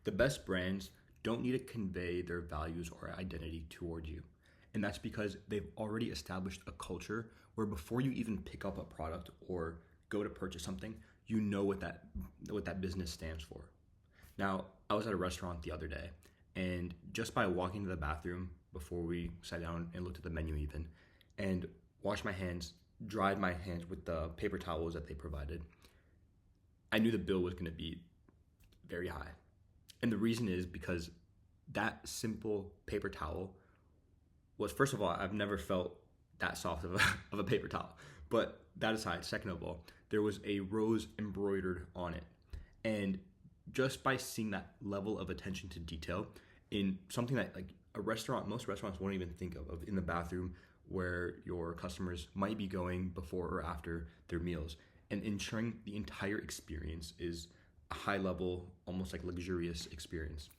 The best brands don't need to convey their values or identity towards you. And that's because they've already established a culture where before you even pick up a product or go to purchase something, you know what that business stands for. Now, I was at a restaurant the other day, and just by walking to the bathroom before we sat down and looked at the menu even, and washed my hands, dried my hands with the paper towels that they provided, I knew the bill was going to be very high. And the reason is because that simple paper towel was, first of all, I've never felt that soft of a paper towel. But that aside, second of all, there was a rose embroidered on it. And just by seeing that level of attention to detail in something that like a restaurant, most restaurants won't even think of in the bathroom where your customers might be going before or after their meals, and ensuring the entire experience is a high level, almost like luxurious experience.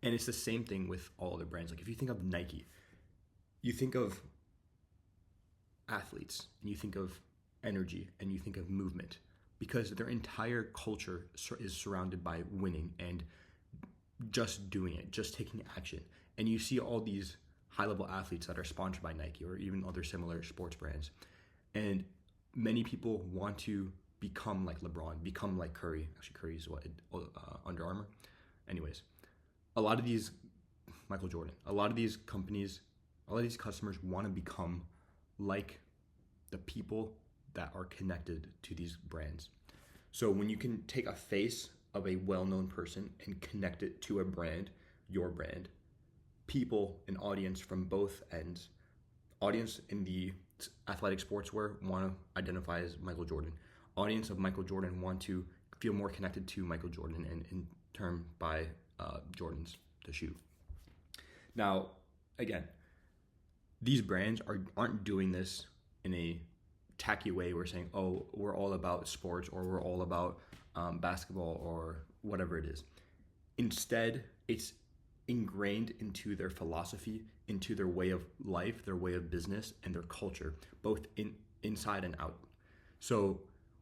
And it's the same thing with all other brands. Like if you think of Nike, you think of athletes and you think of energy and you think of movement because their entire culture is surrounded by winning and just doing it, just taking action. And you see all these high level athletes that are sponsored by Nike or even other similar sports brands. And many people want to become like LeBron, become like Curry. Actually, Curry is what, Under Armour? Anyways, a lot of these, Michael Jordan, a lot of these companies, a lot of these customers want to become like the people that are connected to these brands. So when you can take a face of a well-known person and connect it to a brand, your brand, people, an audience from both ends, audience in the athletic sportswear want to identify as Michael Jordan. Audience of Michael Jordan want to feel more connected to Michael Jordan and in turn buy Jordans to shoe. Now, again, these brands aren't doing this in a tacky way. We're saying, oh, we're all about sports or we're all about basketball or whatever it is. Instead, it's ingrained into their philosophy, into their way of life, their way of business, and their culture, both inside and out. So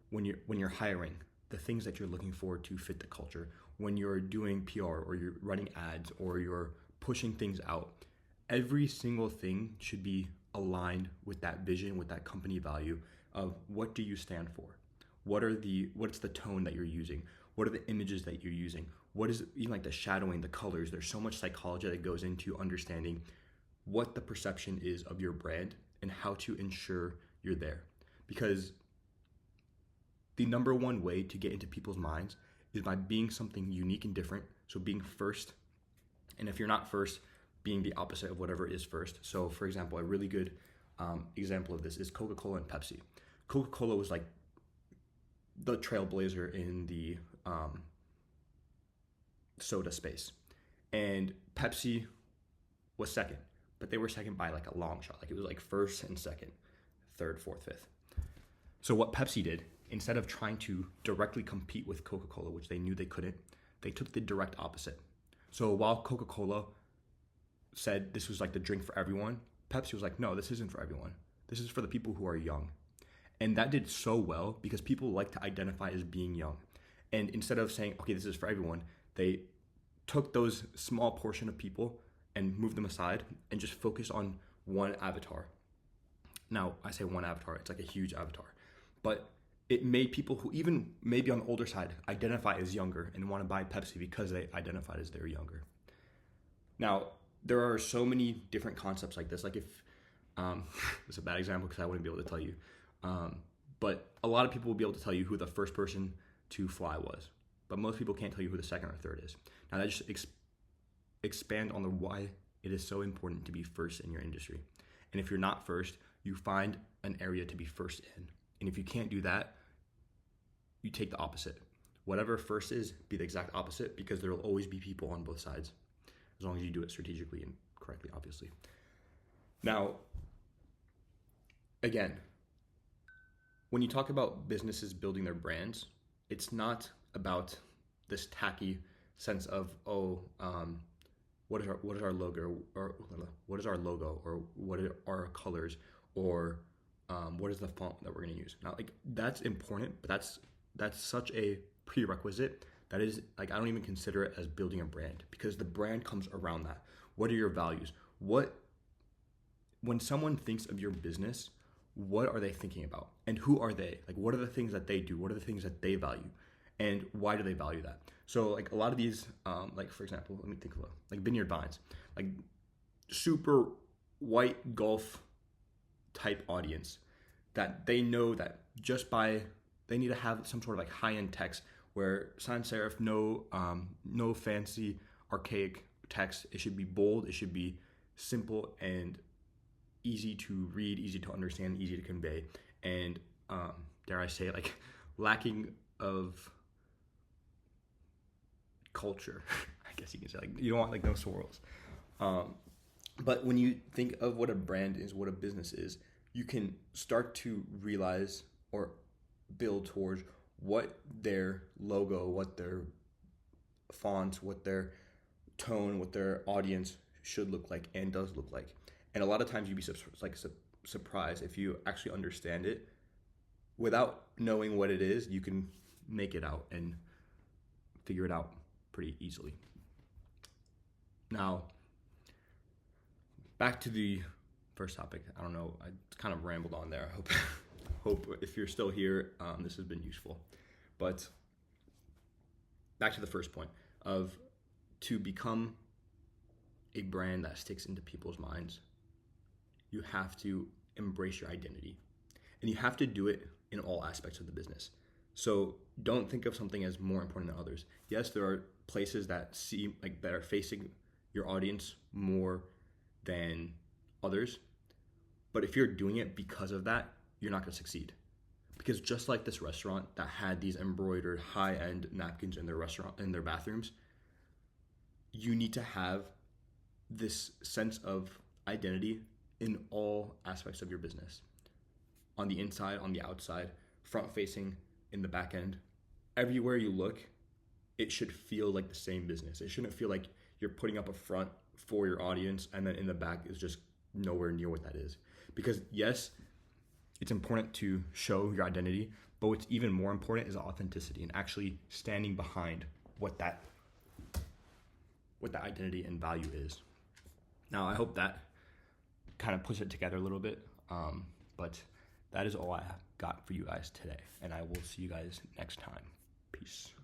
when you're hiring, the things that you're looking for to fit the culture, when you're doing PR or you're running ads or you're pushing things out, every single thing should be aligned with that vision, with that company value of what do you stand for? What's the tone that you're using? What are the images that you're using? What is even like the shadowing, the colors? There's so much psychology that goes into understanding what the perception is of your brand and how to ensure you're there. Because the number one way to get into people's minds is by being something unique and different. So being first. And if you're not first, being the opposite of whatever is first. So for example, a really good example of this is Coca-Cola and Pepsi. Coca-Cola was like the trailblazer in the soda space. And Pepsi was second, but they were second by like a long shot. Like it was like first and second, third, fourth, fifth. So what Pepsi did, instead of trying to directly compete with Coca-Cola, which they knew they couldn't, they took the direct opposite. So while Coca-Cola said this was like the drink for everyone, Pepsi was like, no, this isn't for everyone. This is for the people who are young. And that did so well because people like to identify as being young. And instead of saying, okay, this is for everyone, they took those small portion of people and moved them aside and just focused on one avatar. Now, I say one avatar, it's like a huge avatar. But it made people who even maybe on the older side identify as younger and want to buy Pepsi because they identified as they're younger. Now, there are so many different concepts like this. Like if, it's a bad example because I wouldn't be able to tell you. But a lot of people will be able to tell you who the first person to fly was. But most people can't tell you who the second or third is. Now that just expand on the why it is so important to be first in your industry. And if you're not first, you find an area to be first in. And if you can't do that, you take the opposite. Whatever first is, be the exact opposite because there will always be people on both sides. As long as you do it strategically and correctly, obviously. Now, again, when you talk about businesses building their brands, it's not about this tacky sense of, what is our logo, or what is our logo, or what are our colors, or what is the font that we're going to use. Now, like that's important, but that's such a prerequisite That is like, I don't even consider it as building a brand, because the brand comes around that. What are your values? When someone thinks of your business, what are they thinking about? And who are they? Like, what are the things that they do? What are the things that they value? And why do they value that? So like a lot of these, like for example, let me think of like Vineyard Vines, like super white golf type audience, that they know that they need to have some sort of like high-end text where sans serif, no fancy archaic text. It should be bold, it should be simple and easy to read, easy to understand, easy to convey, and dare I say, like lacking of culture. I guess you can say, like, you don't want like no swirls. But when you think of what a brand is, what a business is, you can start to realize or build towards what their logo, what their fonts, what their tone, what their audience should look like and does look like. And a lot of times you'd be surprised if you actually understand it. Without knowing what it is, you can make it out and figure it out pretty easily. Now, back to the first topic. I don't know, I kind of rambled on there. I hope if you're still here, this has been useful. But back to the first point of, to become a brand that sticks into people's minds, you have to embrace your identity. And you have to do it in all aspects of the business. So don't think of something as more important than others. Yes, there are places that that are facing your audience more than others. But if you're doing it because of that, you're not going to succeed. Because just like this restaurant that had these embroidered high-end napkins in their bathrooms, you need to have this sense of identity in all aspects of your business. On the inside, on the outside, front facing, in the back end. Everywhere you look, it should feel like the same business. It shouldn't feel like you're putting up a front for your audience and then in the back is just nowhere near what that is. Because yes, it's important to show your identity, but what's even more important is authenticity and actually standing behind what that identity and value is. Now, I hope that kind of puts it together a little bit, but that is all I got for you guys today, and I will see you guys next time. Peace.